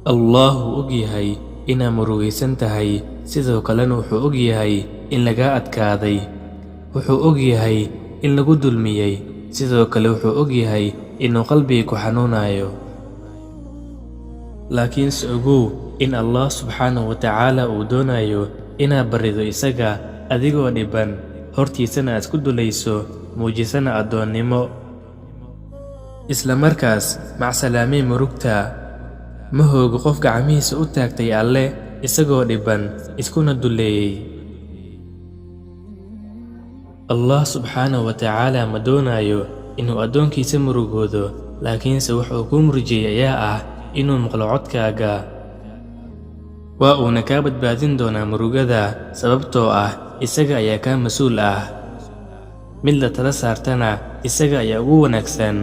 Allahu og yahay inaad murugaysan tahay, sidoo kalena wuxuu og yahay in lagaa adkaaday. Wuxuu og yahay in lagu dulmiyey, sidoo kale wuxuu og yahay inuu qalbiga ku xanuunayo. Laakiinse ogow in Allah subxaanahu wa tacaala uu doonayo inaad barido isaga adigoo dhiban, hortiisana aad isku dulayso, muujisana addoonnimo. Isla markaas macsalaamay murugta. Ma hoogo qof gacmihiisa u taagtay Alle isagoo dhiban, iskuna duleeyay. Allah subxaanahu wa tacaala ma doonayo inuu addoonkiisa murugoodo, laakiinse wuxuu kuu murjiyey ayaa ah inuu maqlo codkaaga. Waa uuna kaa badbaadin doonaa murugada, sababtoo ah isaga ayaa kaa mas'uul ah. Mid la tala saartana isaga ayaa ugu wanaagsan.